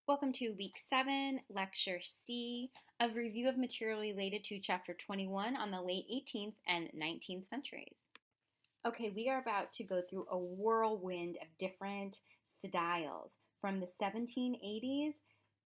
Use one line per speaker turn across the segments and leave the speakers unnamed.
Welcome to Week 7, Lecture C, of review of material related to Chapter 21 on the late 18th and 19th centuries. Okay, we are about to go through a whirlwind of different styles from the 1780s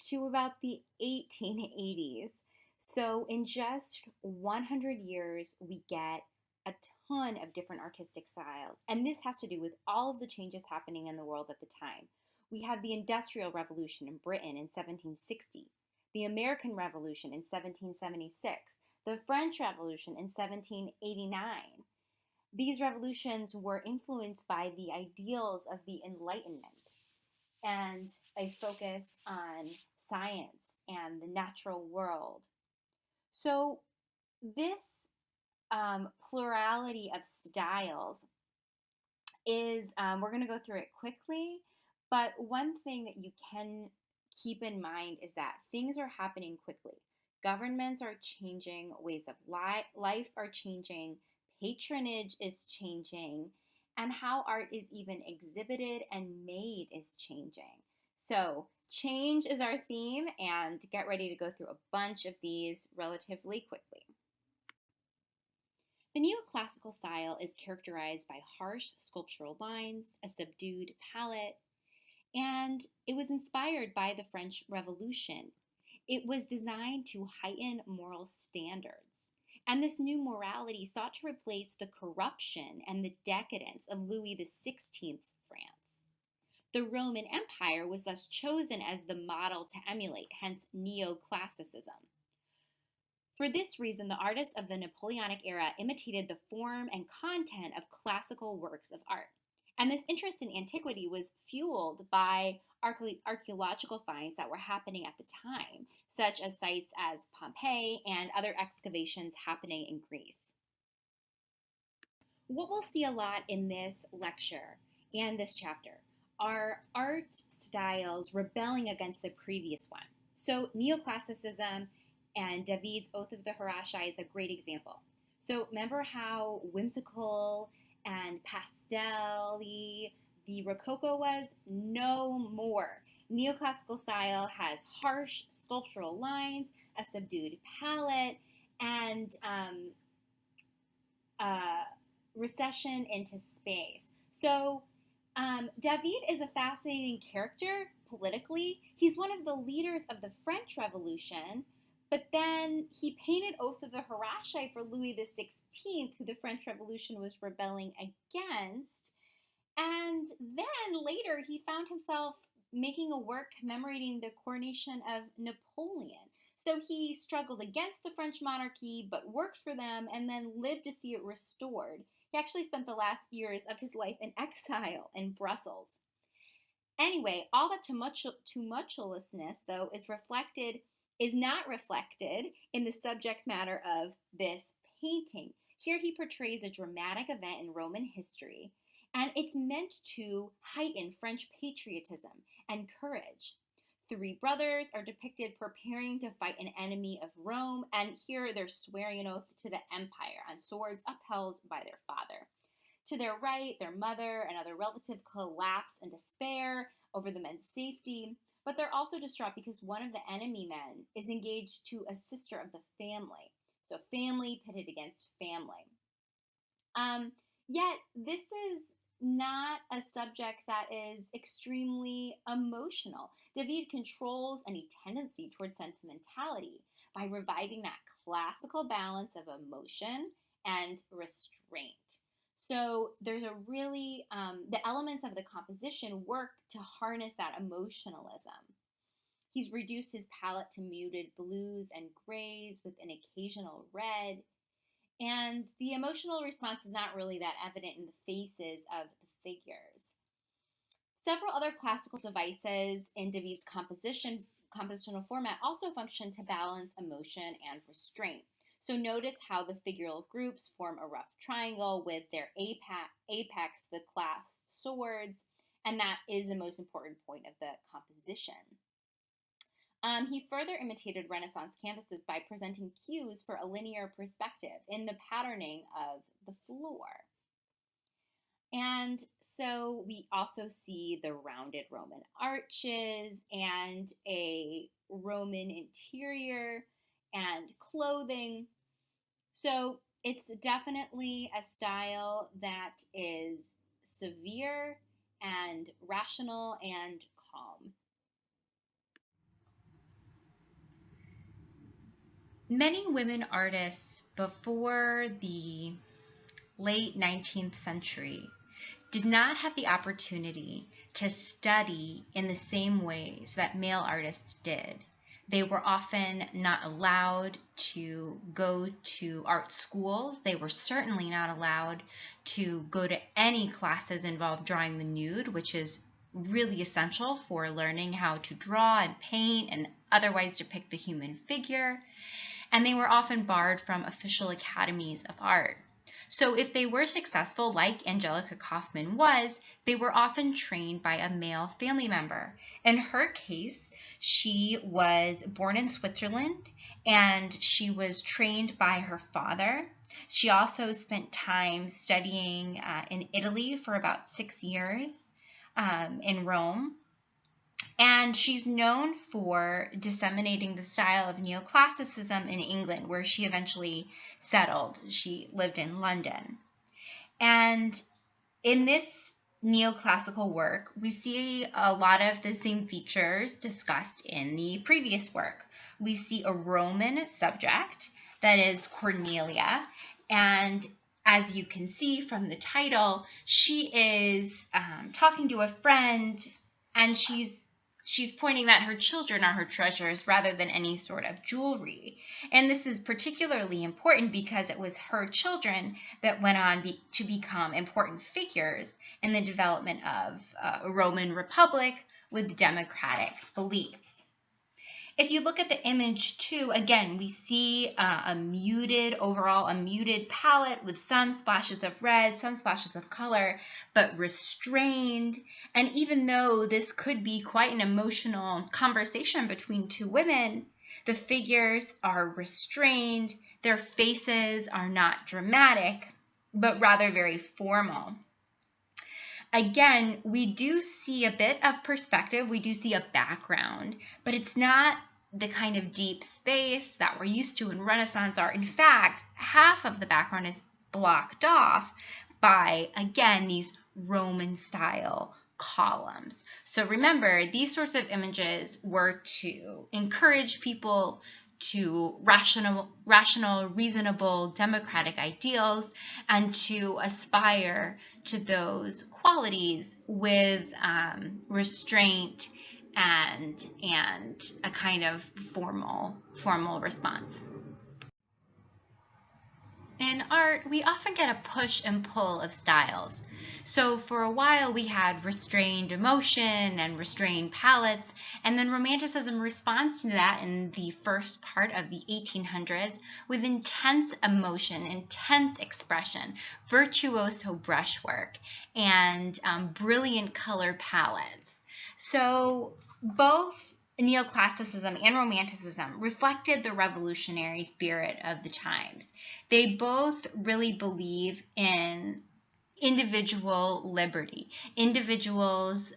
to about the 1880s. So, in just 100 years, we get a ton of different artistic styles. And this has to do with all of the changes happening in the world at the time. We have the Industrial Revolution in Britain in 1760, the American Revolution in 1776, the French Revolution in 1789. These revolutions were influenced by the ideals of the Enlightenment and a focus on science and the natural world. So, this plurality of styles is, we're going to go through it quickly, but one thing that you can keep in mind is that things are happening quickly. Governments are changing, ways of life are changing, patronage is changing, and how art is even exhibited and made is changing. So, change is our theme, and get ready to go through a bunch of these relatively quickly. The neoclassical style is characterized by harsh sculptural lines, a subdued palette, and it was inspired by the French Revolution. It was designed to heighten moral standards. And this new morality sought to replace the corruption and the decadence of Louis XVI's France. The Roman Empire was thus chosen as the model to emulate, hence neoclassicism. For this reason, the artists of the Napoleonic era imitated the form and content of classical works of art. And this interest in antiquity was fueled by archaeological finds that were happening at the time, such as sites as Pompeii and other excavations happening in Greece. What we'll see a lot in this lecture and this chapter are art styles rebelling against the previous one. So neoclassicism and David's Oath of the Harashai is a great example. So remember how whimsical and pastel-y the Rococo was? No more. Neoclassical style has harsh sculptural lines, a subdued palette, and recession into space. So David is a fascinating character politically. He's one of the leaders of the French Revolution, but then he painted Oath of the Harashai for Louis XVI, who the French Revolution was rebelling against. And then later he found himself making a work commemorating the coronation of Napoleon. So he struggled against the French monarchy, but worked for them and then lived to see it restored. He actually spent the last years of his life in exile in Brussels. Anyway, all that tumultuousness, though, is not reflected in the subject matter of this painting. Here he portrays a dramatic event in Roman history, and it's meant to heighten French patriotism and courage. Three brothers are depicted preparing to fight an enemy of Rome, and here they're swearing an oath to the empire on swords upheld by their father. To their right, their mother and other relative collapse in despair over the men's safety, but they're also distraught because one of the enemy men is engaged to a sister of the family. So family pitted against family. Yet this is not a subject that is extremely emotional. David controls any tendency towards sentimentality by reviving that classical balance of emotion and restraint. So there's a really, the elements of the composition work to harness that emotionalism. He's reduced his palette to muted blues and grays with an occasional red. And the emotional response is not really that evident in the faces of the figures. Several other classical devices in David's compositional format also function to balance emotion and restraint. So notice how the figural groups form a rough triangle with their apex, the clasped swords, and that is the most important point of the composition. He further imitated Renaissance canvases by presenting cues for a linear perspective in the patterning of the floor. And So we also see the rounded Roman arches and a Roman interior and clothing. So it's definitely a style that is severe and rational and calm.
Many women artists before the late 19th century did not have the opportunity to study in the same ways that male artists did. They were often not allowed to go to art schools. They were certainly not allowed to go to any classes involved drawing the nude, which is really essential for learning how to draw and paint and otherwise depict the human figure. And they were often barred from official academies of art. So if they were successful, like Angelica Kauffman was, they were often trained by a male family member. In her case, she was born in Switzerland and she was trained by her father. She also spent time studying in Italy for about 6 years in Rome. And she's known for disseminating the style of neoclassicism in England, where she eventually settled. She lived in London. And in this neoclassical work, we see a lot of the same features discussed in the previous work. We see a Roman subject, that is Cornelia, and as you can see from the title, she is talking to a friend, and she's pointing that her children are her treasures rather than any sort of jewelry. And this is particularly important because it was her children that went on to become important figures in the development of a Roman Republic with democratic beliefs. If you look at the image too, again, we see a muted palette with some splashes of red, some splashes of color, but restrained. And even though this could be quite an emotional conversation between two women, the figures are restrained, their faces are not dramatic, but rather very formal. Again, we do see a bit of perspective, we do see a background, but it's not the kind of deep space that we're used to in Renaissance art. In fact, half of the background is blocked off by, again, these Roman style columns. So remember, these sorts of images were to encourage people to rational, reasonable, democratic ideals and to aspire to those qualities with restraint and a kind of formal response. In art, we often get a push and pull of styles. So for a while we had restrained emotion and restrained palettes, and then Romanticism responds to that in the first part of the 1800s with intense emotion, intense expression, virtuoso brushwork, and brilliant color palettes. So both Neoclassicism and Romanticism reflected the revolutionary spirit of the times. They both really believe in individual liberty, individuals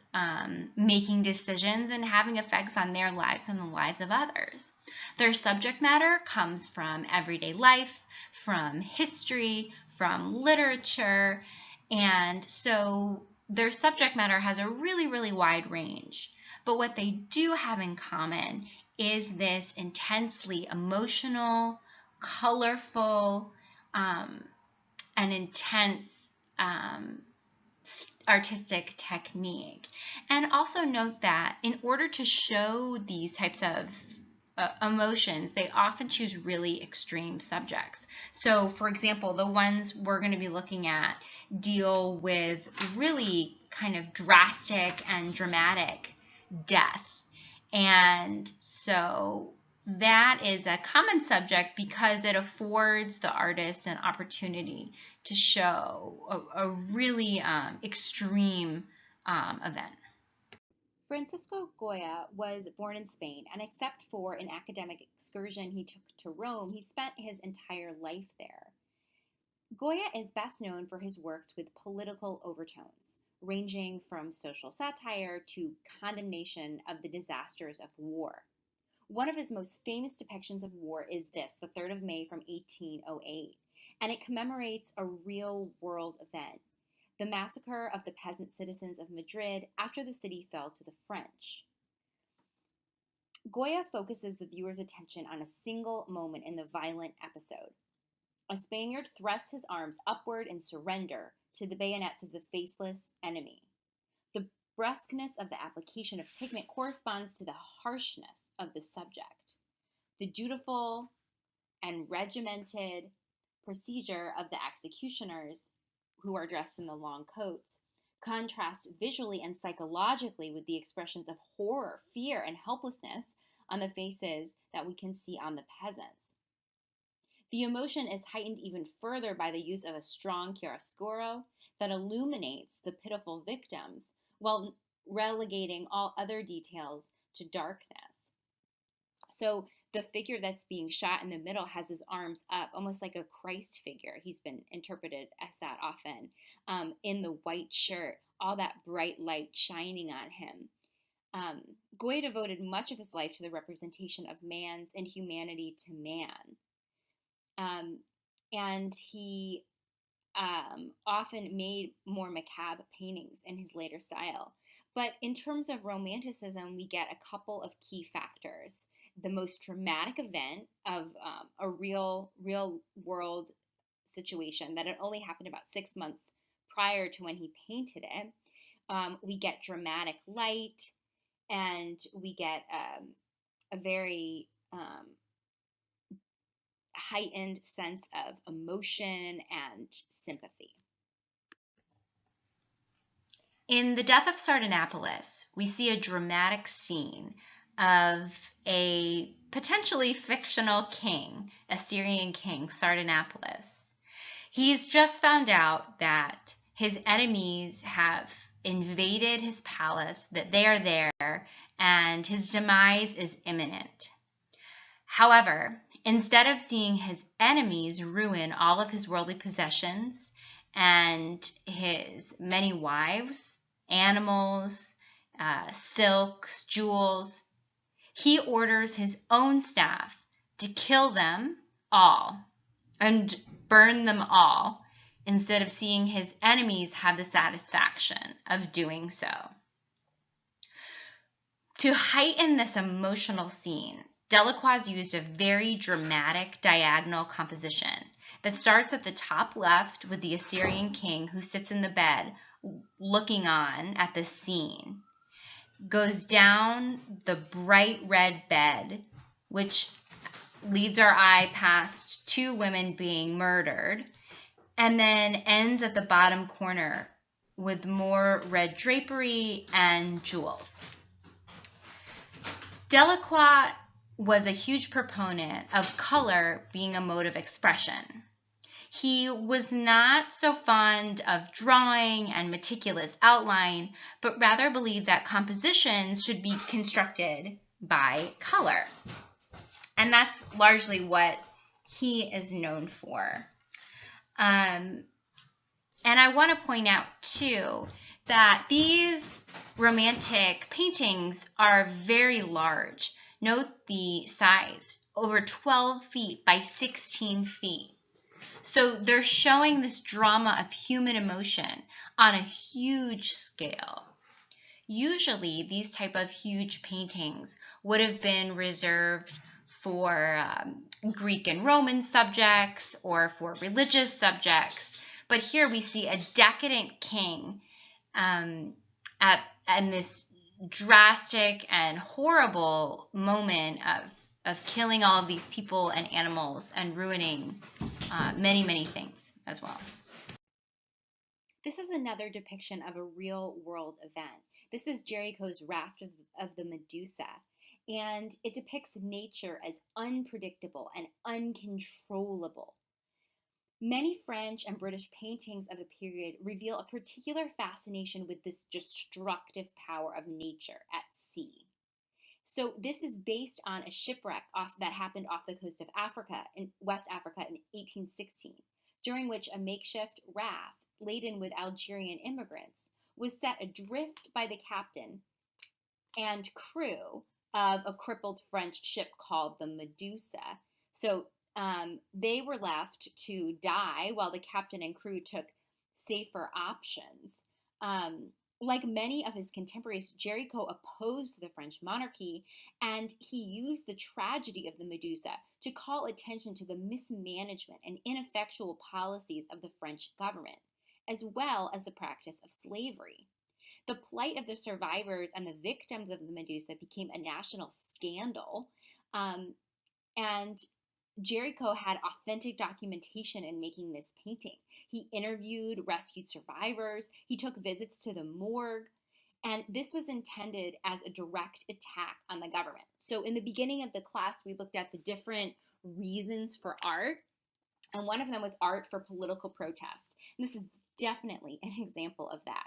making decisions and having effects on their lives and the lives of others. Their subject matter comes from everyday life, from history, from literature, and so their subject matter has a really, really wide range. But what they do have in common is this intensely emotional, colorful, and intense artistic technique. And also note that in order to show these types of emotions, they often choose really extreme subjects. So, for example, the ones we're going to be looking at deal with really kind of drastic and dramatic death. And so that is a common subject because it affords the artist an opportunity to show a really extreme event.
Francisco Goya was born in Spain, and except for an academic excursion he took to Rome, he spent his entire life there. Goya is best known for his works with political overtones. ranging from social satire to condemnation of the disasters of war. One of his most famous depictions of war is this, the 3rd of May from 1808, and it commemorates a real-world event, the massacre of the peasant citizens of Madrid after the city fell to the French. Goya focuses the viewer's attention on a single moment in the violent episode. A Spaniard thrusts his arms upward in surrender to the bayonets of the faceless enemy. The brusqueness of the application of pigment corresponds to the harshness of the subject. The dutiful and regimented procedure of the executioners, who are dressed in the long coats, contrasts visually and psychologically with the expressions of horror, fear, and helplessness on the faces that we can see on the peasants. The emotion is heightened even further by the use of a strong chiaroscuro that illuminates the pitiful victims while relegating all other details to darkness. So the figure that's being shot in the middle has his arms up, almost like a Christ figure. He's been interpreted as that often, in the white shirt, all that bright light shining on him. Goya devoted much of his life to the representation of man's inhumanity to man. And he often made more macabre paintings in his later style. But in terms of romanticism, we get a couple of key factors. The most dramatic event of a real world situation that had only happened about 6 months prior to when he painted it. We get dramatic light, and we get a very heightened sense of emotion and sympathy.
In The Death of Sardanapalus, we see a dramatic scene of a potentially fictional king, Assyrian king, Sardanapalus. He's just found out that his enemies have invaded his palace, that they are there, and his demise is imminent. However, instead of seeing his enemies ruin all of his worldly possessions and his many wives, animals, silks, jewels, he orders his own staff to kill them all and burn them all, instead of seeing his enemies have the satisfaction of doing so. To heighten this emotional scene, Delacroix used a very dramatic diagonal composition that starts at the top left with the Assyrian king who sits in the bed looking on at the scene, goes down the bright red bed, which leads our eye past 2 women being murdered, and then ends at the bottom corner with more red drapery and jewels. Delacroix was a huge proponent of color being a mode of expression. He was not so fond of drawing and meticulous outline, but rather believed that compositions should be constructed by color. And that's largely what he is known for. And I want to point out, too, that these romantic paintings are very large. Note the size, over 12 feet by 16 feet. So they're showing this drama of human emotion on a huge scale. Usually, these type of huge paintings would have been reserved for Greek and Roman subjects or for religious subjects. But here we see a decadent king and this drastic and horrible moment of killing all of these people and animals and ruining many, many things as well.
This is another depiction of a real-world event. This is Géricault's Raft of the Medusa, and it depicts nature as unpredictable and uncontrollable. Many French and British paintings of the period reveal a particular fascination with this destructive power of nature at sea. So this is based on a shipwreck that happened off the coast of Africa, in West Africa in 1816, during which a makeshift raft laden with Algerian immigrants was set adrift by the captain and crew of a crippled French ship called the Medusa. So they were left to die while the captain and crew took safer options. Like many of his contemporaries, Géricault opposed the French monarchy, and he used the tragedy of the Medusa to call attention to the mismanagement and ineffectual policies of the French government, as well as the practice of slavery. The plight of the survivors and the victims of the Medusa became a national scandal, and Géricault had authentic documentation in making this painting. He interviewed rescued survivors, he took visits to the morgue, and this was intended as a direct attack on the government. So in the beginning of the class, we looked at the different reasons for art, and one of them was art for political protest. And this is definitely an example of that.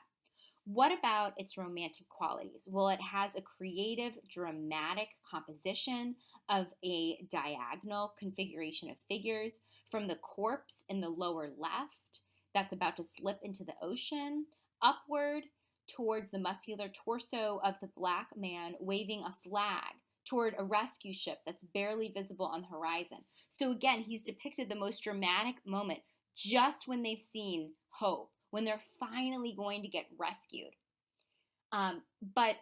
What about its romantic qualities? Well, it has a creative, dramatic composition of a diagonal configuration of figures from the corpse in the lower left that's about to slip into the ocean, upward towards the muscular torso of the black man waving a flag toward a rescue ship that's barely visible on the horizon. So again, he's depicted the most dramatic moment just when they've seen hope, when they're finally going to get rescued. But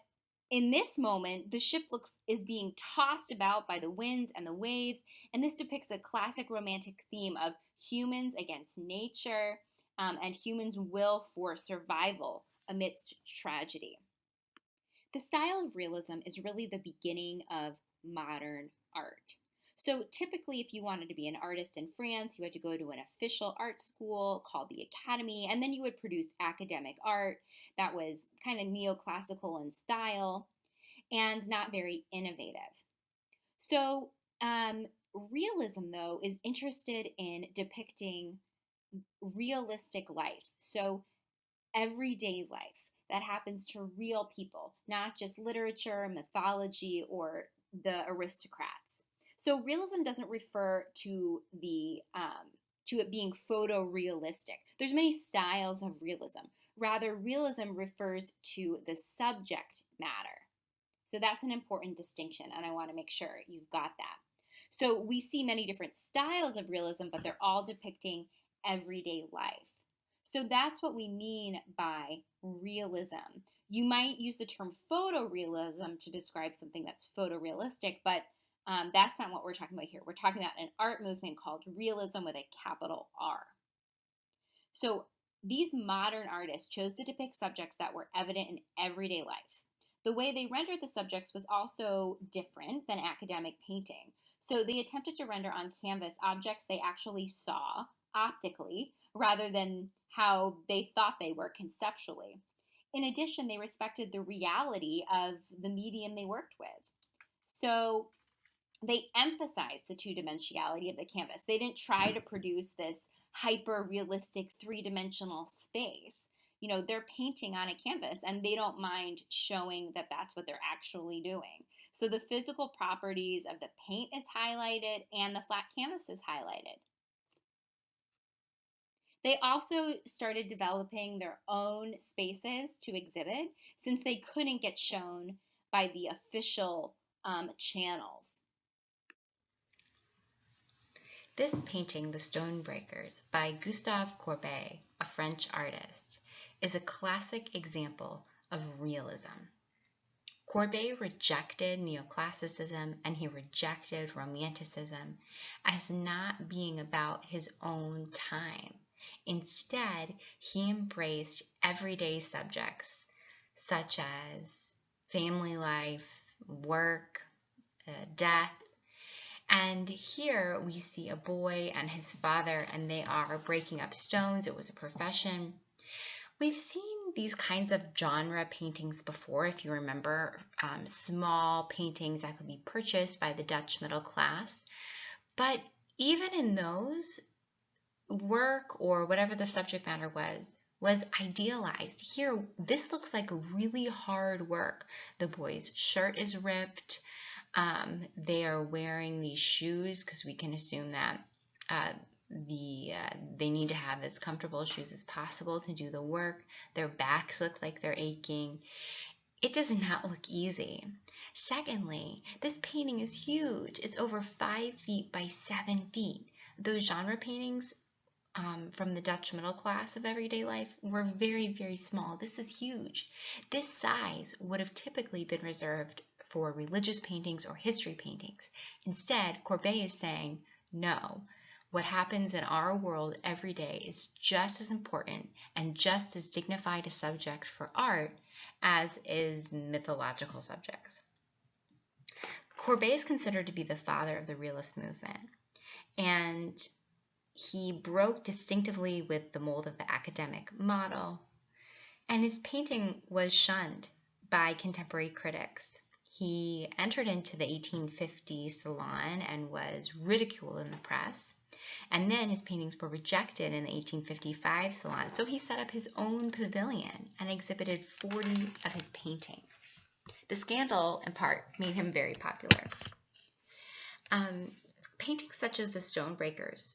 in this moment, the ship is being tossed about by the winds and the waves, and this depicts a classic romantic theme of humans against nature, and humans' will for survival amidst tragedy. The style of realism is really the beginning of modern art. So typically, if you wanted to be an artist in France, you had to go to an official art school called the Academy, and then you would produce academic art that was kind of neoclassical in style and not very innovative. So realism, though, is interested in depicting realistic life. So everyday life that happens to real people, not just literature, mythology, or the aristocrats. So realism doesn't refer to it being photorealistic. There's many styles of realism. Rather, realism refers to the subject matter. So that's an important distinction, and I want to make sure you've got that. So we see many different styles of realism, but they're all depicting everyday life. So that's what we mean by realism. You might use the term photorealism to describe something that's photorealistic, but that's not what we're talking about here. We're talking about an art movement called realism with a capital R. So these modern artists chose to depict subjects that were evident in everyday life. The way they rendered the subjects was also different than academic painting. So they attempted to render on canvas objects they actually saw optically rather than how they thought they were conceptually. In addition, they respected the reality of the medium they worked with. So they emphasized the two-dimensionality of the canvas. They didn't try to produce this hyper-realistic three-dimensional space. You know, they're painting on a canvas and they don't mind showing that that's what they're actually doing. So the physical properties of the paint is highlighted and the flat canvas is highlighted. They also started developing their own spaces to exhibit since they couldn't get shown by the official channels.
This painting, The Stonebreakers, by Gustave Courbet, a French artist, is a classic example of realism. Courbet rejected neoclassicism and he rejected romanticism as not being about his own time. Instead, he embraced everyday subjects such as family life, work, death. And here we see a boy and his father, and they are breaking up stones. It was a profession. We've seen these kinds of genre paintings before, if you remember, small paintings that could be purchased by the Dutch middle class. But even in those, work or whatever the subject matter was idealized. Here, this looks like really hard work. The boy's shirt is ripped. They are wearing these shoes because we can assume that they need to have as comfortable shoes as possible to do the work. Their backs look like they're aching. It does not look easy. Secondly, this painting is huge. It's over 5 feet by 7 feet. Those genre paintings from the Dutch middle class of everyday life were very, very small. This is huge. This size would have typically been reserved for religious paintings or history paintings. Instead, Courbet is saying, no, what happens in our world every day is just as important and just as dignified a subject for art as is mythological subjects. Courbet is considered to be the father of the realist movement, and he broke distinctively with the mold of the academic model, and his painting was shunned by contemporary critics. He entered into the 1850 Salon and was ridiculed in the press, and then his paintings were rejected in the 1855 Salon, so he set up his own pavilion and exhibited 40 of his paintings. The scandal, in part, made him very popular. Paintings such as the Stonebreakers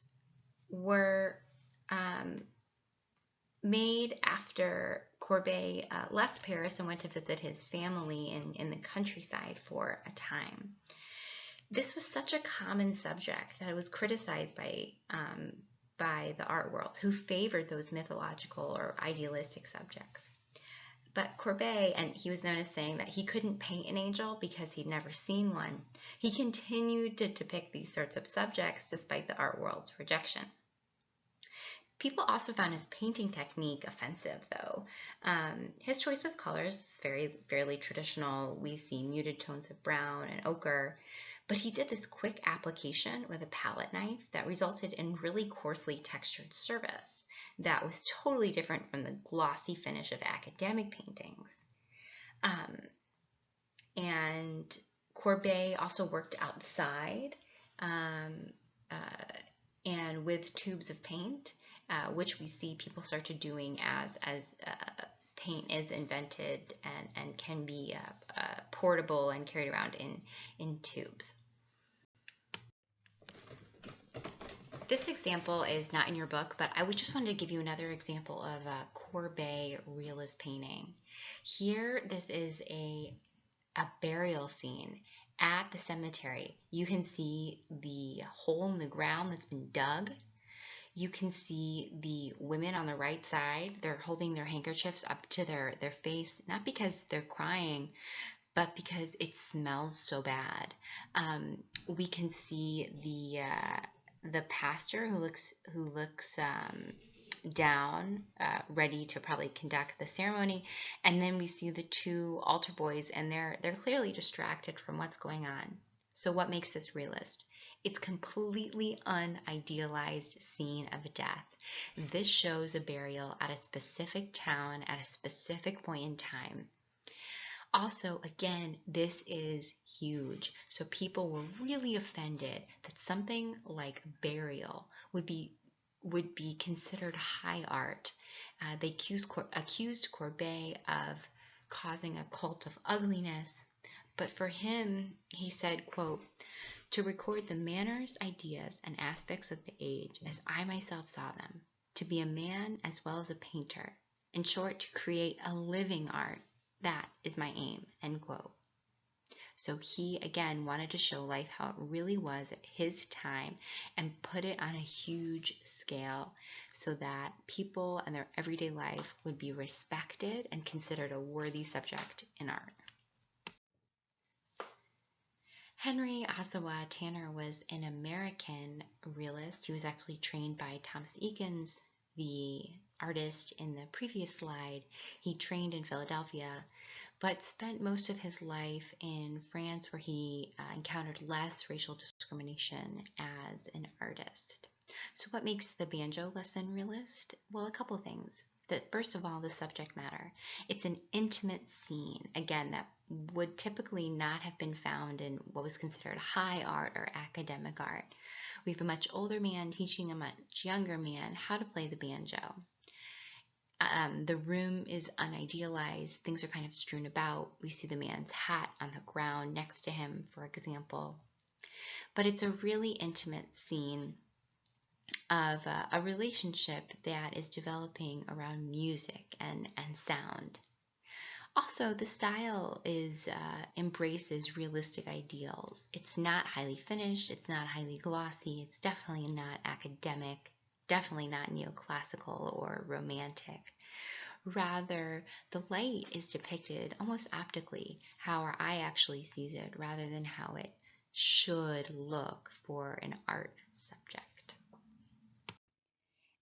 were made after Courbet left Paris and went to visit his family in the countryside for a time. This was such a common subject that it was criticized by the art world, who favored those mythological or idealistic subjects. But Courbet, and he was known as saying that he couldn't paint an angel because he'd never seen one, he continued to depict these sorts of subjects despite the art world's rejection. People also found his painting technique offensive, though. His choice of colors is fairly traditional. We see muted tones of brown and ochre, but he did this quick application with a palette knife that resulted in really coarsely textured surface that was totally different from the glossy finish of academic paintings. And Courbet also worked outside and with tubes of paint, which we see people started doing as paint is invented and can be portable and carried around in tubes. This example is not in your book, but I would just wanted to give you another example of a Courbet realist painting. Here, this is a burial scene at the cemetery. You can see the hole in the ground that's been dug. You can see the women on the right side. They're holding their handkerchiefs up to their face, not because they're crying, but because it smells so bad. We can see the pastor who looks down, ready to probably conduct the ceremony, and then we see the two altar boys, and they're clearly distracted from what's going on. So what makes this realist? It's completely unidealized scene of death. This shows a burial at a specific town at a specific point in time. Also, again, this is huge. So people were really offended that something like burial would be considered high art. They accused Courbet of causing a cult of ugliness. But for him, he said, quote, "To record the manners, ideas, and aspects of the age as I myself saw them, to be a man as well as a painter, in short, to create a living art, that is my aim," end quote. So he, again, wanted to show life how it really was at his time and put it on a huge scale so that people and their everyday life would be respected and considered a worthy subject in art. Henry Ossawa Tanner was an American realist. He was actually trained by Thomas Eakins, the artist in the previous slide. He trained in Philadelphia, but spent most of his life in France, where he encountered less racial discrimination as an artist. So what makes the banjo lesson realist? Well, a couple things. First of all, the subject matter. It's an intimate scene, again, that would typically not have been found in what was considered high art or academic art. We have a much older man teaching a much younger man how to play the banjo. The room is unidealized. Things are kind of strewn about. We see the man's hat on the ground next to him, for example. But it's a really intimate scene. of a relationship that is developing around music and sound. Also, the style embraces realistic ideals. It's not highly finished, it's not highly glossy, it's definitely not academic, definitely not neoclassical or romantic. Rather, the light is depicted almost optically, how our eye actually sees it, rather than how it should look for an art subject.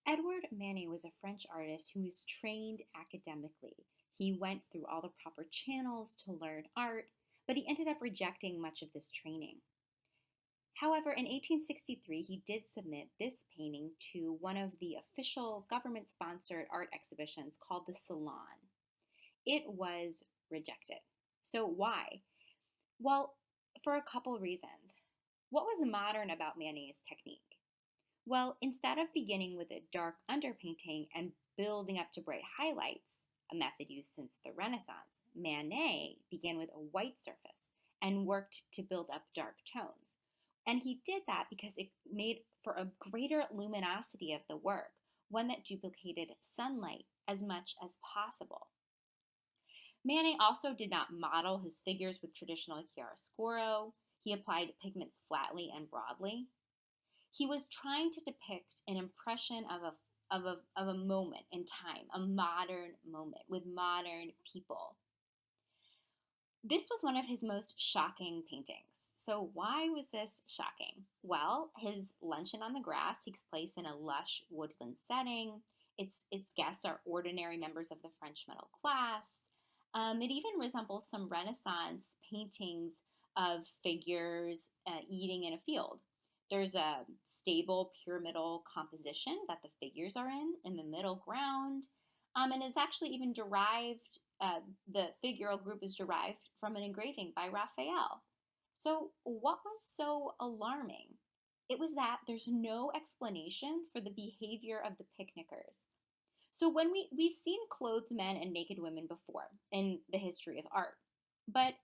Edward Manet was a French artist who was trained academically. He went through all the proper channels to learn art, but he ended up rejecting much of this training. However, in 1863, he did submit this painting to one of the official government sponsored art exhibitions called the Salon. It was rejected. So, why? Well, for a couple reasons. What was modern about Manet's technique? Well, instead of beginning with a dark underpainting and building up to bright highlights, a method used since the Renaissance, Manet began with a white surface and worked to build up dark tones. And he did that because it made for a greater luminosity of the work, one that duplicated sunlight as much as possible. Manet also did not model his figures with traditional chiaroscuro. He applied pigments flatly and broadly. He was trying to depict an impression of a moment in time, a modern moment with modern people. This was one of his most shocking paintings. So, why was this shocking? Well, his Luncheon on the Grass takes place in a lush woodland setting. Its guests are ordinary members of the French middle class. It even resembles some Renaissance paintings of figures eating in a field. There's a stable pyramidal composition that the figures are in the middle ground. And it's actually even derived, the figural group is derived from an engraving by Raphael. So, what was so alarming? It was that there's no explanation for the behavior of the picnickers. So, we've seen clothed men and naked women before in the history of art, but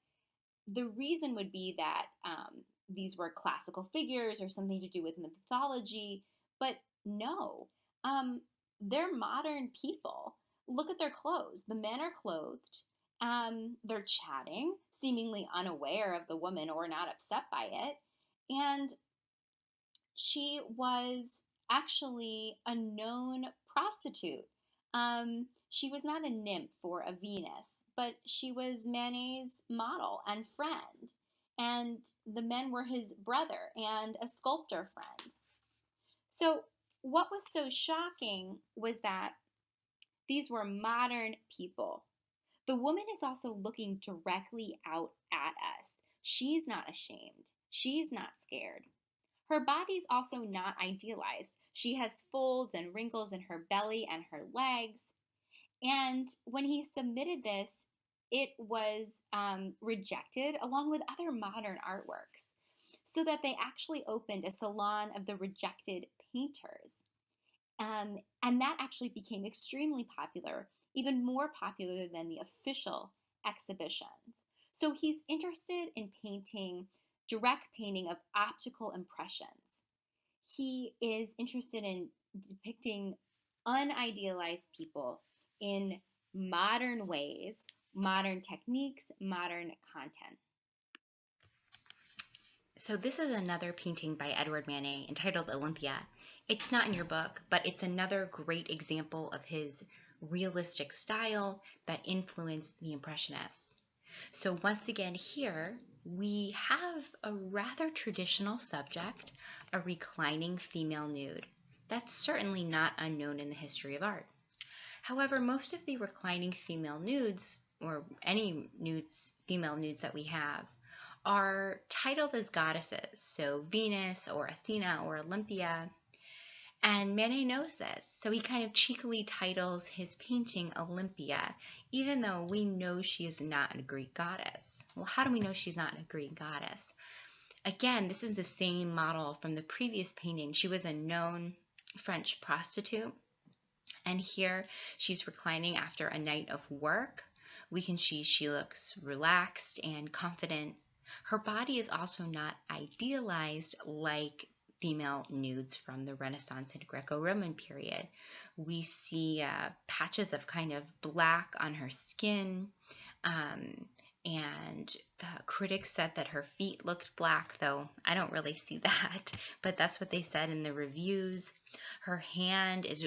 the reason would be that these were classical figures or something to do with mythology, but no, they're modern people. Look at their clothes. The men are clothed. They're chatting, seemingly unaware of the woman or not upset by it. And she was actually a known prostitute. She was not a nymph or a Venus, but she was Manet's model and friend. And the men were his brother and a sculptor friend. So, what was so shocking was that these were modern people. The woman is also looking directly out at us. She's not ashamed. She's not scared. Her body's also not idealized. She has folds and wrinkles in her belly and her legs. And when he submitted this, it was rejected along with other modern artworks, so that they actually opened a salon of the rejected painters. And that actually became extremely popular, even more popular than the official exhibitions. So he's interested in painting, direct painting of optical impressions. He is interested in depicting unidealized people in modern ways, modern techniques, modern content.
So this is another painting by Edward Manet entitled Olympia. It's not in your book, but it's another great example of his realistic style that influenced the Impressionists. So once again here, we have a rather traditional subject, a reclining female nude. That's certainly not unknown in the history of art. However, most of the reclining female nudes, or any nudes, female nudes that we have, are titled as goddesses, so Venus or Athena or Olympia. And Manet knows this, so he kind of cheekily titles his painting Olympia, even though we know she is not a Greek goddess. Well, how do we know she's not a Greek goddess? Again, this is the same model from the previous painting. She was a known French prostitute, and here she's reclining after a night of work. We can see she looks relaxed and confident. Her body is also not idealized like female nudes from the Renaissance and Greco-Roman period. We see patches of kind of black on her skin, and critics said that her feet looked black, though I don't really see that, but that's what they said in the reviews. Her hand is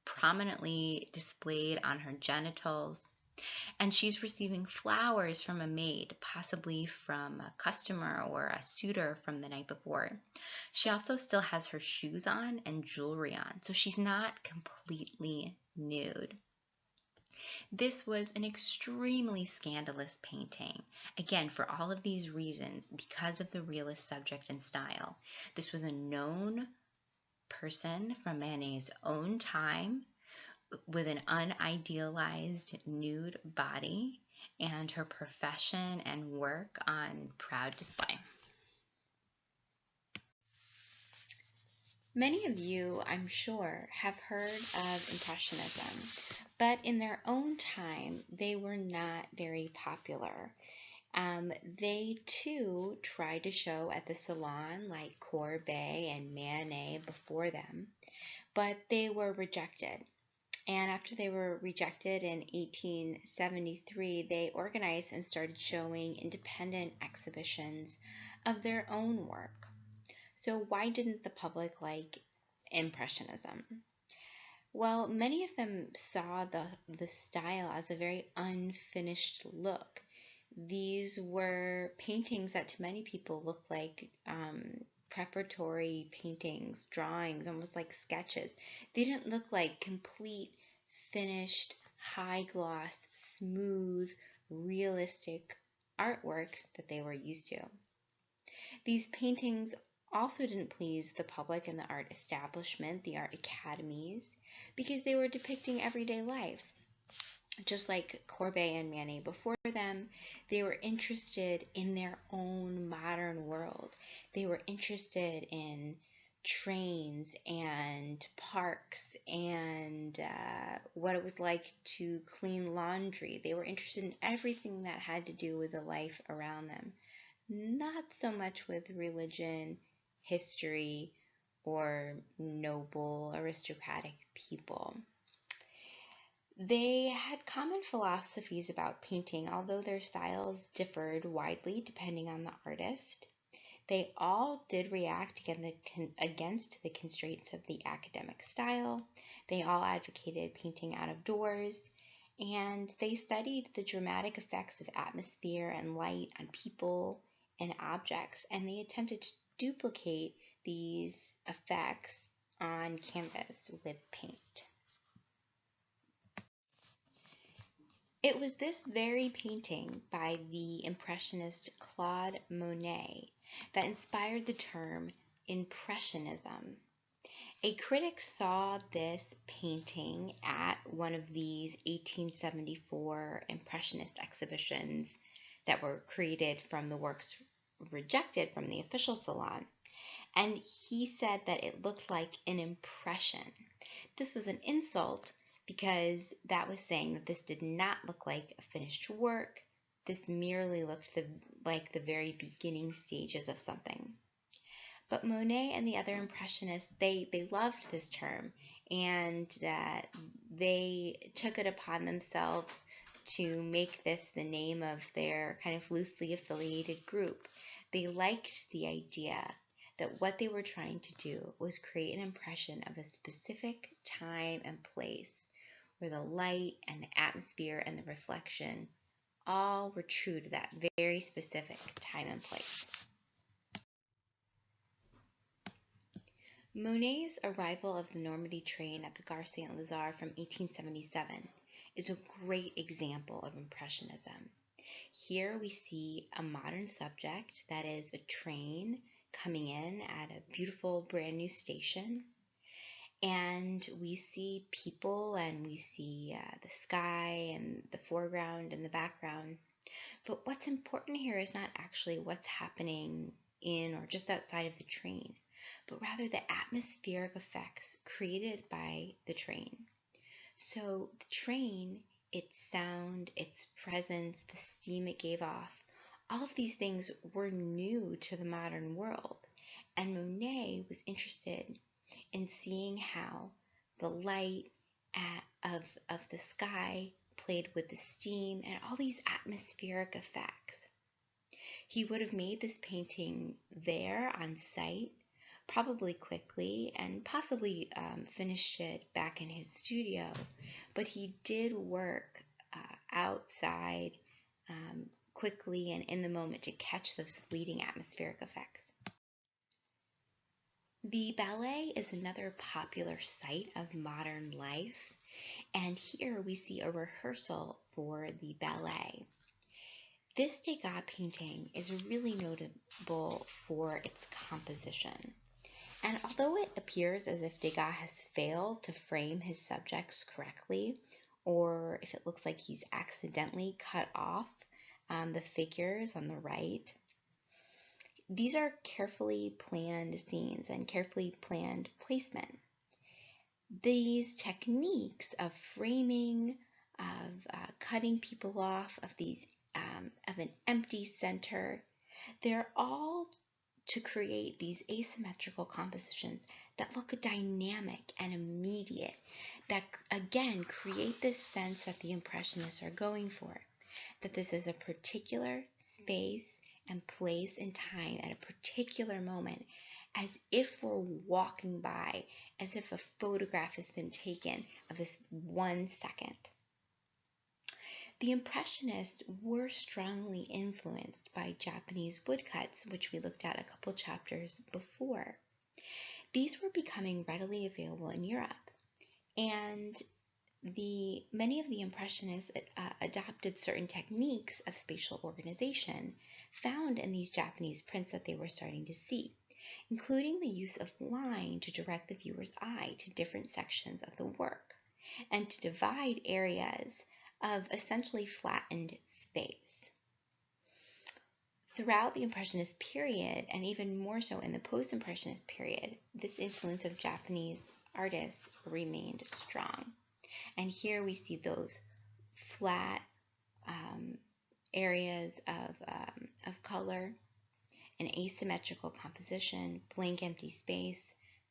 prominently displayed on her genitals, and she's receiving flowers from a maid, possibly from a customer or a suitor from the night before. She also still has her shoes on and jewelry on, so she's not completely nude. This was an extremely scandalous painting. Again, for all of these reasons, because of the realist subject and style. This was a known person from Manet's own time with an unidealized nude body and her profession and work on proud display. Many of you, I'm sure, have heard of Impressionism, but in their own time, they were not very popular. They too tried to show at the Salon like Courbet and Manet before them, but they were rejected. And after they were rejected in 1873, they organized and started showing independent exhibitions of their own work. So why didn't the public like Impressionism? Well, many of them saw the style as a very unfinished look. These were paintings that to many people looked like preparatory paintings, drawings, almost like sketches. They didn't look like complete, finished, high gloss, smooth, realistic artworks that they were used to. These paintings also didn't please the public and the art establishment, the art academies, because they were depicting everyday life. Just like Courbet and Manet before them, they were interested in their own modern world. They were interested in trains and parks and what it was like to clean laundry. They were interested in everything that had to do with the life around them. Not so much with religion, history, or noble aristocratic people. They had common philosophies about painting, although their styles differed widely depending on the artist. They all did react against the constraints of the academic style. They all advocated painting out of doors, and they studied the dramatic effects of atmosphere and light on people and objects, and they attempted to duplicate these effects on canvas with paint. It was this very painting by the Impressionist Claude Monet that inspired the term Impressionism. A critic saw this painting at one of these 1874 Impressionist exhibitions that were created from the works rejected from the official salon, and he said that it looked like an impression. This was an insult because that was saying that this did not look like a finished work. This merely looked like the very beginning stages of something. But Monet and the other Impressionists, they loved this term, and they took it upon themselves to make this the name of their kind of loosely affiliated group. They liked the idea that what they were trying to do was create an impression of a specific time and place where the light and the atmosphere and the reflection all were true to that very specific time and place. Monet's arrival of the Normandy train at the Gare Saint-Lazare from 1877 is a great example of Impressionism. Here we see a modern subject, that is a train coming in at a beautiful brand new station, and we see people and we see the sky and the foreground and the background. But what's important here is not actually what's happening in or just outside of the train, but rather the atmospheric effects created by the train. So the train, its sound, its presence, the steam it gave off, all of these things were new to the modern world. And Monet was interested in seeing how the light of the sky played with the steam and all these atmospheric effects. He would have made this painting there on site, probably quickly, and possibly finished it back in his studio, but he did work outside quickly and in the moment to catch those fleeting atmospheric effects. The ballet is another popular site of modern life, and here we see a rehearsal for the ballet. This Degas painting is really notable for its composition, and although it appears as if Degas has failed to frame his subjects correctly, or if it looks like he's accidentally cut off the figures on the right, these are carefully planned scenes and carefully planned placement. These techniques of framing, of cutting people off, of an empty center, they're all to create these asymmetrical compositions that look dynamic and immediate, that again create this sense that the Impressionists are going for, that this is a particular space and place and time at a particular moment, as if we're walking by, as if a photograph has been taken of this 1 second. The Impressionists were strongly influenced by Japanese woodcuts, which we looked at a couple chapters before. These were becoming readily available in Europe, and many of the Impressionists adopted certain techniques of spatial organization found in these Japanese prints that they were starting to see, including the use of line to direct the viewer's eye to different sections of the work, and to divide areas of essentially flattened space. Throughout the Impressionist period, and even more so in the Post-Impressionist period, this influence of Japanese artists remained strong. And here we see those flat areas of color, an asymmetrical composition, blank empty space,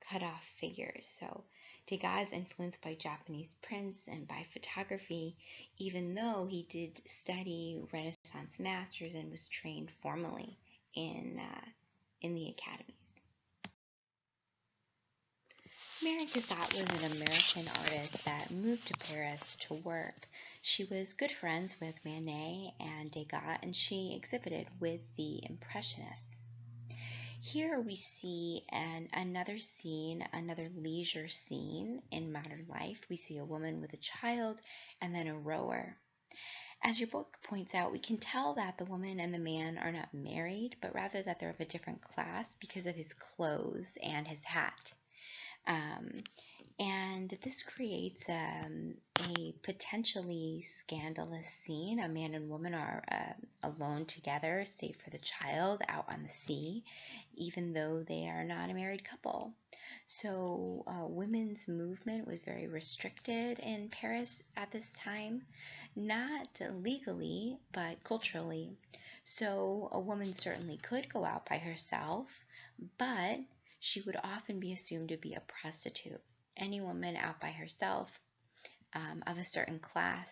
cut off figures. So Degas is influenced by Japanese prints and by photography, even though he did study Renaissance masters and was trained formally in the academies. Mary Cassatt was an American artist that moved to Paris to work. She was good friends with Manet and Degas, and she exhibited with the Impressionists. Here we see another scene, another leisure scene in modern life. We see a woman with a child and then a rower. As your book points out, we can tell that the woman and the man are not married, but rather that they're of a different class because of his clothes and his hat. And this creates a potentially scandalous scene. A man and woman are alone together, save for the child, out on the sea, even though they are not a married couple. So women's movement was very restricted in Paris at this time, not legally, but culturally. So a woman certainly could go out by herself, but she would often be assumed to be a prostitute. Any woman out by herself of a certain class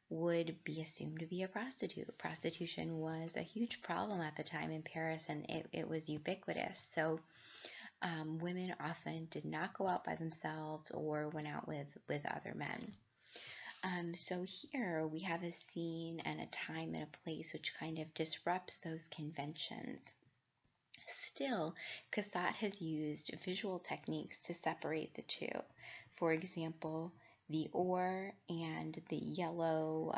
would be assumed to be a prostitute. Prostitution was a huge problem at the time in Paris, and it was ubiquitous. So women often did not go out by themselves or went out with other men. So here we have a scene and a time and a place which kind of disrupts those conventions. Still, Cassatt has used visual techniques to separate the two. For example, the oar and the yellow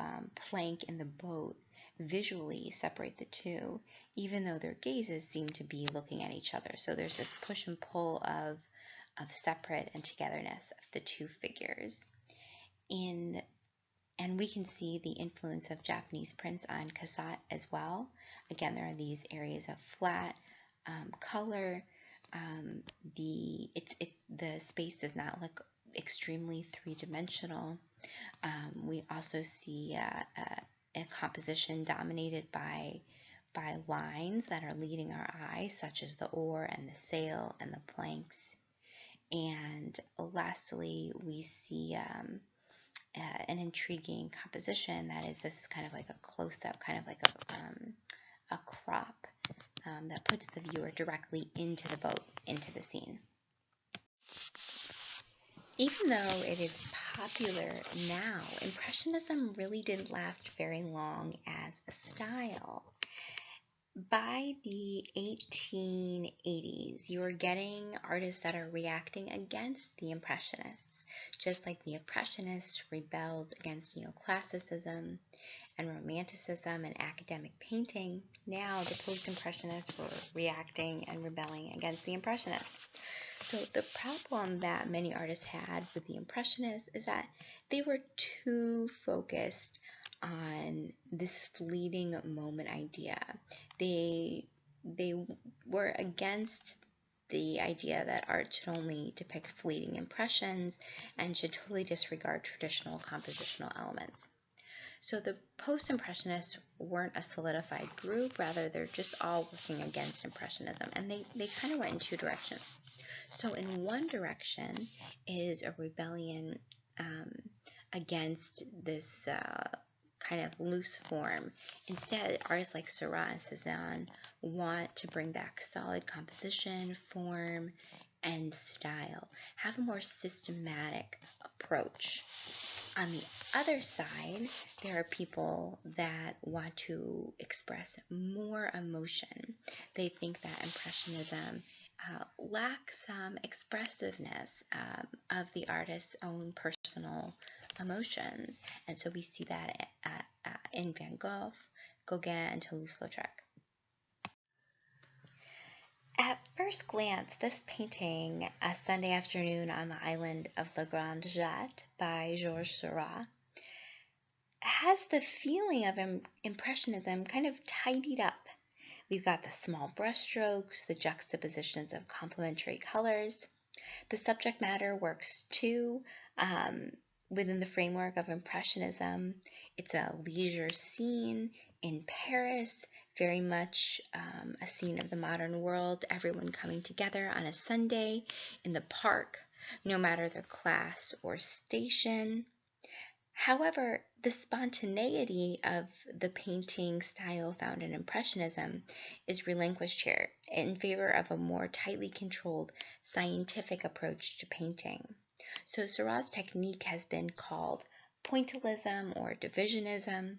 plank in the boat visually separate the two, even though their gazes seem to be looking at each other. So there's this push and pull of separate and togetherness of the two figures. And we can see the influence of Japanese prints on Cassatt as well. Again, there are these areas of flat color. The space does not look extremely three-dimensional. We also see a composition dominated by by lines that are leading our eye, such as the oar and the sail and the planks. And lastly, we see an intriguing composition that is, this is kind of like a close-up, kind of like a crop that puts the viewer directly into the boat, into the scene. Even though it is popular now, Impressionism really didn't last very long as a style. By the 1880s, you were getting artists that are reacting against the Impressionists, just like the Impressionists rebelled against neoclassicism and Romanticism and academic painting. Now the Post-Impressionists were reacting and rebelling against the Impressionists. So the problem that many artists had with the Impressionists is that they were too focused on this fleeting moment idea. They were against the idea that art should only depict fleeting impressions and should totally disregard traditional compositional elements. So the Post-Impressionists weren't a solidified group, rather they're just all working against Impressionism, and they kind of went in two directions. So in one direction is a rebellion against this kind of loose form. Instead, artists like Seurat and Cézanne want to bring back solid composition, form, and style, have a more systematic approach. On the other side, there are people that want to express more emotion. They think that Impressionism lacks some expressiveness of the artist's own personal emotions. And so we see that in Van Gogh, Gauguin, and Toulouse-Lautrec. At first glance, this painting, A Sunday Afternoon on the Island of La Grande Jatte by Georges Seurat, has the feeling of Impressionism kind of tidied up. We've got the small brushstrokes, the juxtapositions of complementary colors. The subject matter works too within the framework of Impressionism. It's a leisure scene in Paris, very much a scene of the modern world, everyone coming together on a Sunday in the park, no matter their class or station. However, the spontaneity of the painting style found in Impressionism is relinquished here in favor of a more tightly controlled scientific approach to painting. So Seurat's technique has been called pointillism or divisionism,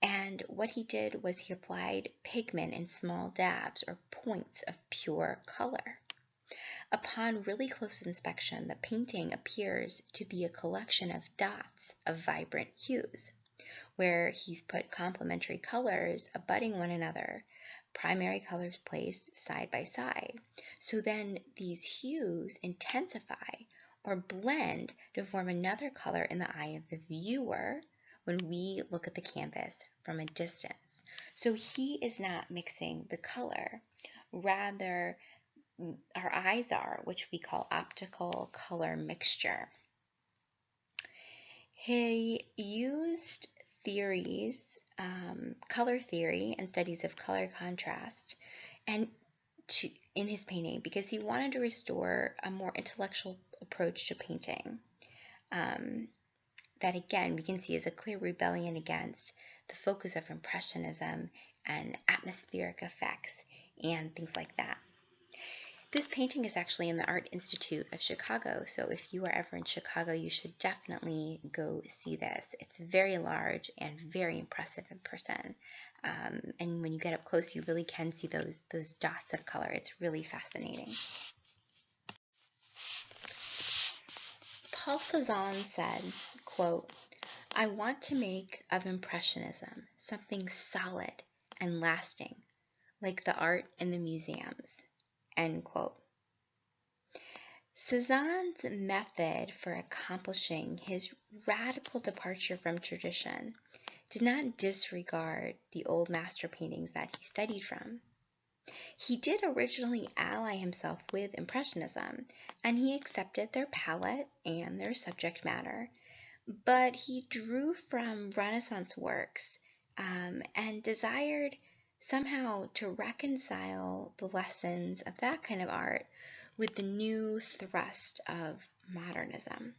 and what he did was he applied pigment in small dabs or points of pure color. Upon really close inspection, the painting appears to be a collection of dots of vibrant hues, where he's put complementary colors abutting one another, primary colors placed side by side. So then these hues intensify or blend to form another color in the eye of the viewer when we look at the canvas from a distance. So he is not mixing the color, rather our eyes are, which we call optical color mixture. He used theories, color theory and studies of color contrast in his painting because he wanted to restore a more intellectual approach to painting. That again we can see as a clear rebellion against the focus of Impressionism and atmospheric effects and things like that. This painting is actually in the Art Institute of Chicago, so if you are ever in Chicago, you should definitely go see this. It's very large and very impressive in person, and when you get up close, you really can see those dots of color. It's really fascinating. Paul Cézanne said, quote, "I want to make of Impressionism something solid and lasting, like the art in the museums." End quote. Cézanne's method for accomplishing his radical departure from tradition did not disregard the old master paintings that he studied from. He did originally ally himself with Impressionism, and he accepted their palette and their subject matter, but he drew from Renaissance works and desired somehow to reconcile the lessons of that kind of art with the new thrust of modernism.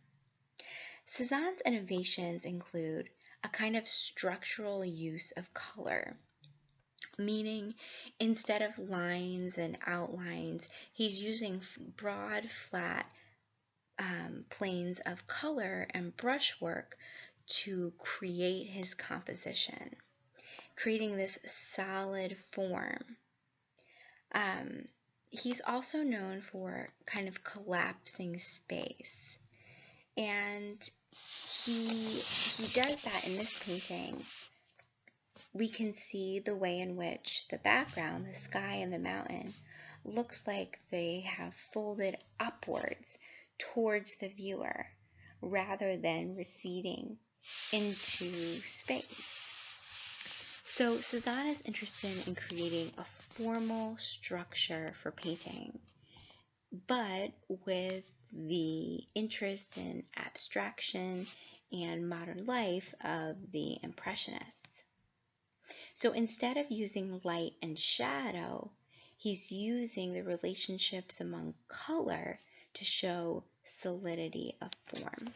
Cézanne's innovations include a kind of structural use of color, meaning instead of lines and outlines, he's using broad, flat planes of color and brushwork to create his composition, creating this solid form. He's also known for kind of collapsing space, and he does that in this painting. We can see the way in which the background, the sky and the mountain, looks like they have folded upwards towards the viewer rather than receding into space. So Cézanne is interested in creating a formal structure for painting, but with the interest in abstraction and modern life of the Impressionists. So instead of using light and shadow, he's using the relationships among color to show solidity of form.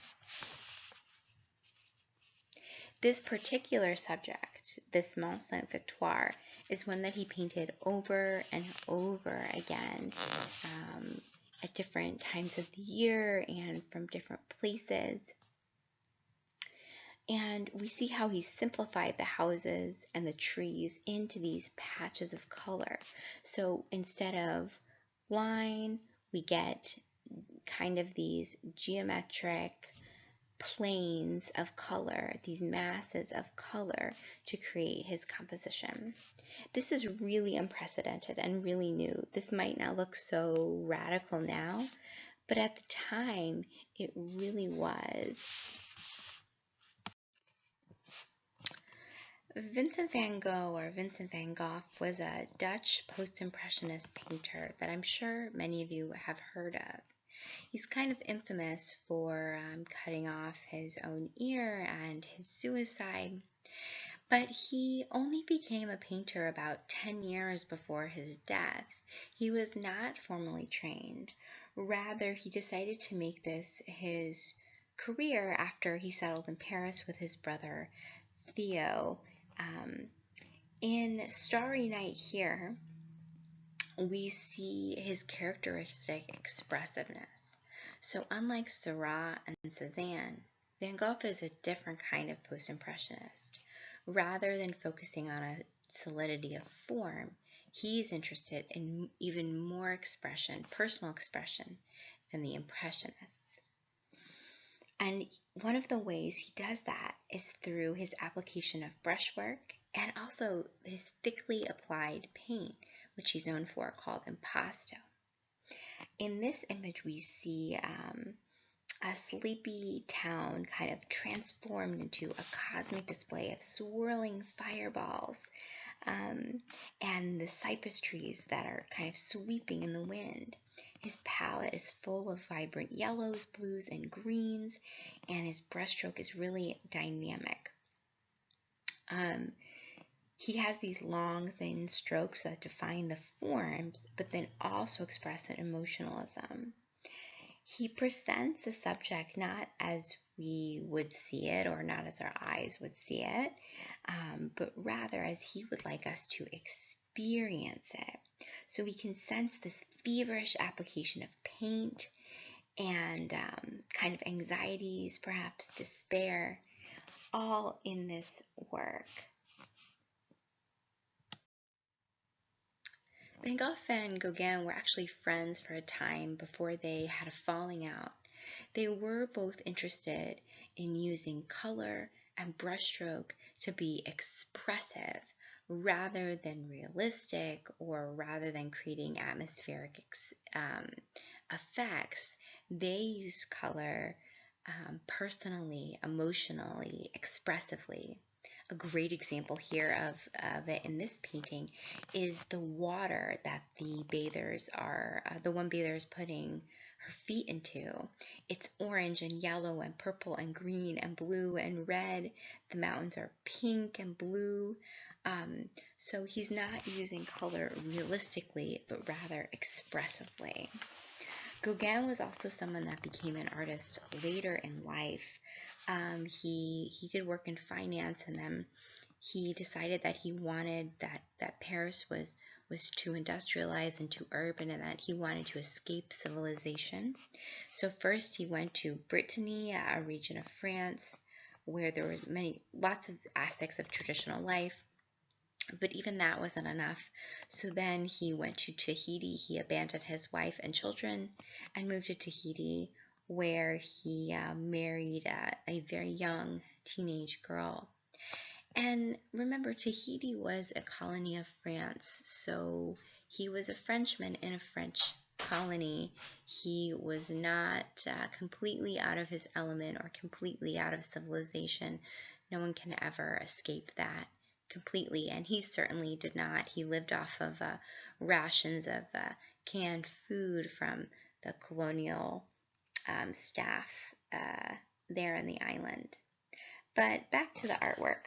This particular subject, this Mont Sainte-Victoire, is one that he painted over and over again at different times of the year and from different places. And we see how he simplified the houses and the trees into these patches of color. So instead of line, we get kind of these geometric planes of color, these masses of color to create his composition. This is really unprecedented and really new. This might not look so radical now, but at the time it really was. Vincent van Gogh, or Vincent van Gogh, was a Dutch post-impressionist painter that I'm sure many of you have heard of. He's kind of infamous for cutting off his own ear and his suicide, but he only became a painter about 10 years before his death. He was not formally trained. Rather, he decided to make this his career after he settled in Paris with his brother Theo. In Starry Night here, we see his characteristic expressiveness. So unlike Seurat and Cézanne, Van Gogh is a different kind of post-impressionist. Rather than focusing on a solidity of form, he's interested in even more expression, personal expression, than the Impressionists. And one of the ways he does that is through his application of brushwork and also his thickly applied paint, which he's known for, called impasto. In this image, we see a sleepy town kind of transformed into a cosmic display of swirling fireballs and the cypress trees that are kind of sweeping in the wind. His palette is full of vibrant yellows, blues, and greens, and his brushstroke is really dynamic. He has these long, thin strokes that define the forms, but then also express an emotionalism. He presents the subject not as we would see it or not as our eyes would see it, but rather as he would like us to experience it. So we can sense this feverish application of paint and kind of anxieties, perhaps despair, all in this work. Van Gogh and Gauguin were actually friends for a time before they had a falling out. They were both interested in using color and brushstroke to be expressive rather than realistic, or rather than creating atmospheric effects. They used color personally, emotionally, expressively. A great example here of it in this painting is the water that the one bather is putting her feet into. It's orange and yellow and purple and green and blue and red. The mountains are pink and blue. So he's not using color realistically, but rather expressively. Gauguin was also someone that became an artist later in life. He did work in finance, and then he decided that he wanted that Paris was too industrialized and too urban, and that he wanted to escape civilization. So first he went to Brittany, a region of France, where there was lots of aspects of traditional life. But even that wasn't enough. So then he went to Tahiti. He abandoned his wife and children and moved to Tahiti, where he married a very young teenage girl. And remember, Tahiti was a colony of France, so he was a Frenchman in a French colony. He was not completely out of his element or completely out of civilization. No one can ever escape that completely, and he certainly did not. He lived off of rations of canned food from the colonial staff there on the island. But back to the artwork.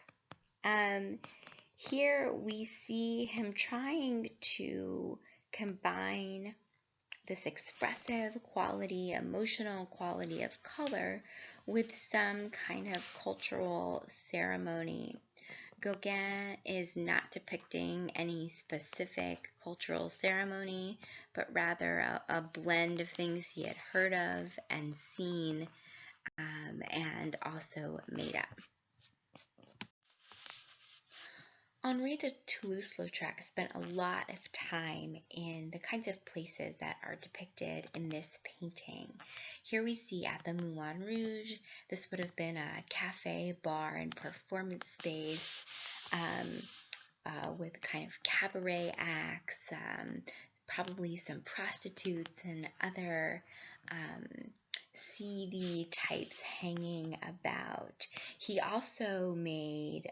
Here we see him trying to combine this expressive quality, emotional quality of color with some kind of cultural ceremony. Gauguin is not depicting any specific cultural ceremony, but rather a blend of things he had heard of and seen, and also made up. Henri de Toulouse-Lautrec spent a lot of time in the kinds of places that are depicted in this painting. Here we see at the Moulin Rouge, this would have been a cafe, bar, and performance space with kind of cabaret acts, probably some prostitutes and other seedy types hanging about. He also made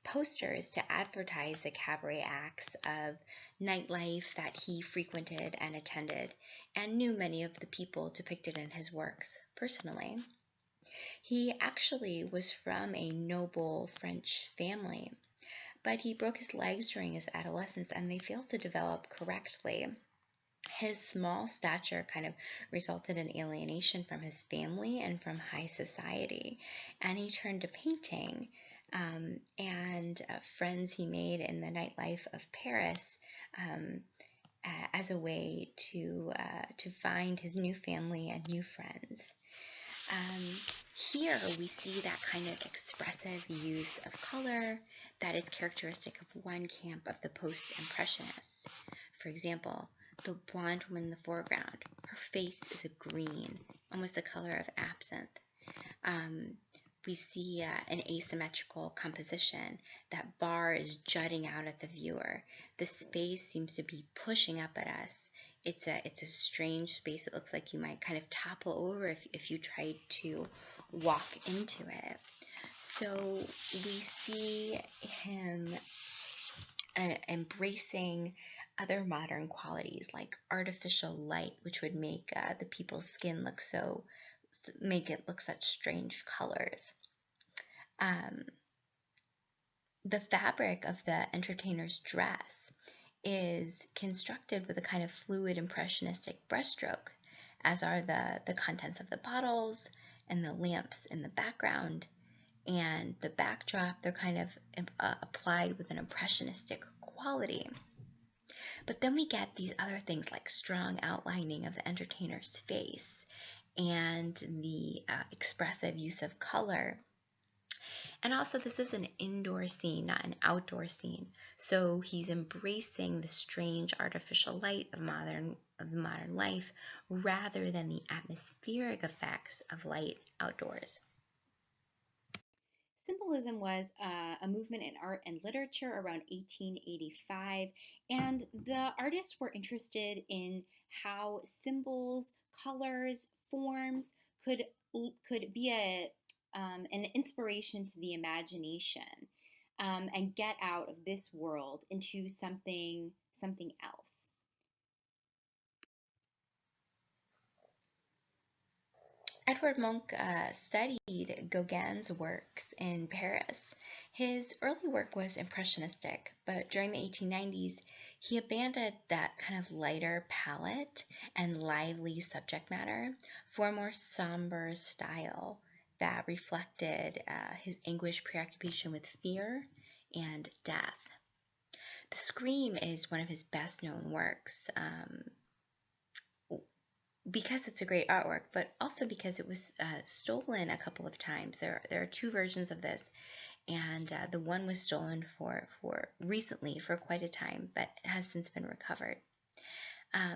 posters to advertise the cabaret acts of nightlife that he frequented and attended, and knew many of the people depicted in his works personally. He actually was from a noble French family, but he broke his legs during his adolescence and they failed to develop correctly. His small stature kind of resulted in alienation from his family and from high society, and he turned to painting. And friends he made in the nightlife of Paris as a way to find his new family and new friends. Here we see that kind of expressive use of color that is characteristic of one camp of the Post-Impressionists. For example, the blonde woman in the foreground, her face is a green, almost the color of absinthe. We see an asymmetrical composition. That bar is jutting out at the viewer. The space seems to be pushing up at us. It's a strange space. It looks like you might kind of topple over if you tried to walk into it. So we see him embracing other modern qualities like artificial light, which would make the people's skin make it look such strange colors. The fabric of the entertainer's dress is constructed with a kind of fluid impressionistic brushstroke, as are the contents of the bottles and the lamps in the background and the backdrop. They're kind of applied with an impressionistic quality. But then we get these other things like strong outlining of the entertainer's face and the expressive use of color. And also, this is an indoor scene, not an outdoor scene. So he's embracing the strange artificial light of modern life rather than the atmospheric effects of light outdoors.
Symbolism was a movement in art and literature around 1885, and the artists were interested in how symbols, colors, forms could be an inspiration to the imagination, and get out of this world into something else.
Edward Munch studied Gauguin's works in Paris, His early work was impressionistic, but during the 1890s, he abandoned that kind of lighter palette and lively subject matter for a more somber style that reflected his anguished preoccupation with fear and death. The Scream is one of his best known works because it's a great artwork, but also because it was stolen a couple of times. There are two versions of this, and the one was stolen for recently for quite a time, but has since been recovered.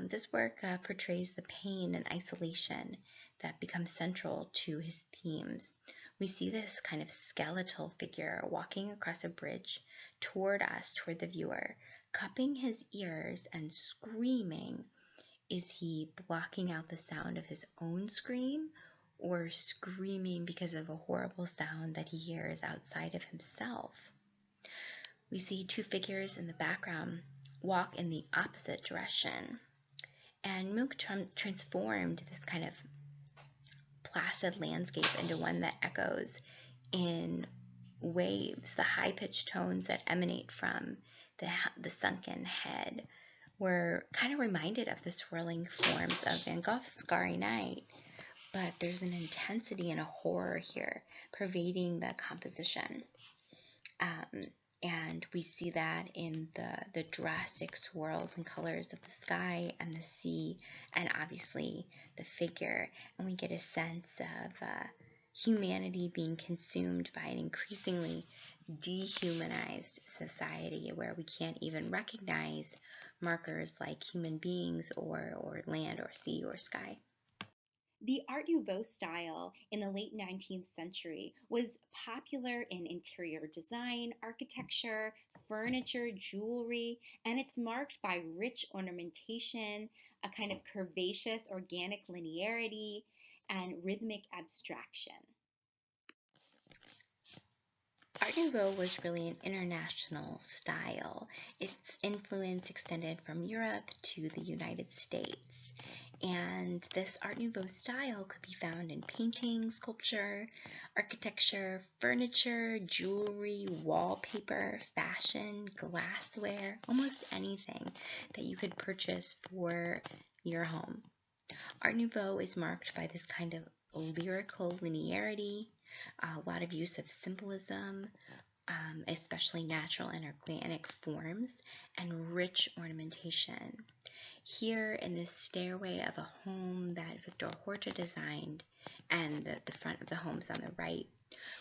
This work portrays the pain and isolation that becomes central to his themes. We see this kind of skeletal figure walking across a bridge toward us, toward the viewer, cupping his ears and screaming. Is he blocking out the sound of his own scream, or screaming because of a horrible sound that he hears outside of himself? We see two figures in the background walk in the opposite direction. And Munch transformed this kind of placid landscape into one that echoes in waves. The high-pitched tones that emanate from the sunken head were kind of reminded of the swirling forms of Van Gogh's Starry Night, but there's an intensity and a horror here pervading the composition. And we see that in the drastic swirls and colors of the sky and the sea, and obviously the figure. And we get a sense of humanity being consumed by an increasingly dehumanized society where we can't even recognize markers like human beings or land or sea or sky.
The Art Nouveau style in the late 19th century was popular in interior design, architecture, furniture, jewelry, and it's marked by rich ornamentation, a kind of curvaceous organic linearity, and rhythmic abstraction.
Art Nouveau was really an international style. Its influence extended from Europe to the United States. And this Art Nouveau style could be found in painting, sculpture, architecture, furniture, jewelry, wallpaper, fashion, glassware, almost anything that you could purchase for your home. Art Nouveau is marked by this kind of lyrical linearity, a lot of use of symbolism, especially natural and organic forms, and rich ornamentation. Here in this stairway of a home that Victor Horta designed, and the front of the home's on the right,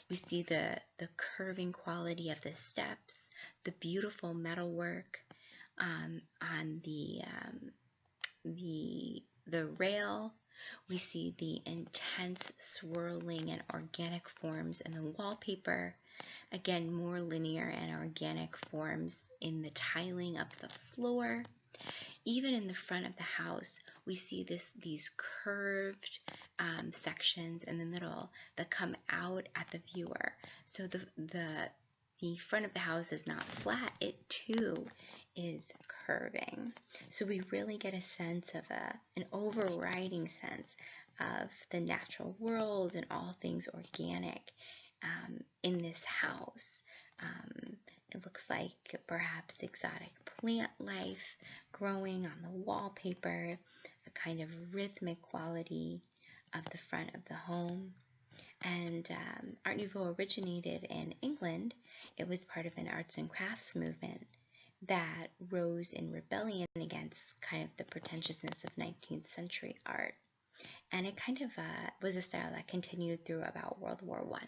we see the curving quality of the steps, the beautiful metalwork on the rail. We see the intense swirling and organic forms in the wallpaper. Again, more linear and organic forms in the tiling of the floor. Even in the front of the house, we see these curved sections in the middle that come out at the viewer. So the front of the house is not flat, it too is curving. So we really get a sense of an overriding sense of the natural world and all things organic in this house. It looks like perhaps exotic plant life growing on the wallpaper, a kind of rhythmic quality of the front of the home. And Art Nouveau originated in England. It was part of an arts and crafts movement that rose in rebellion against kind of the pretentiousness of 19th century art. And it kind of was a style that continued through about World War I.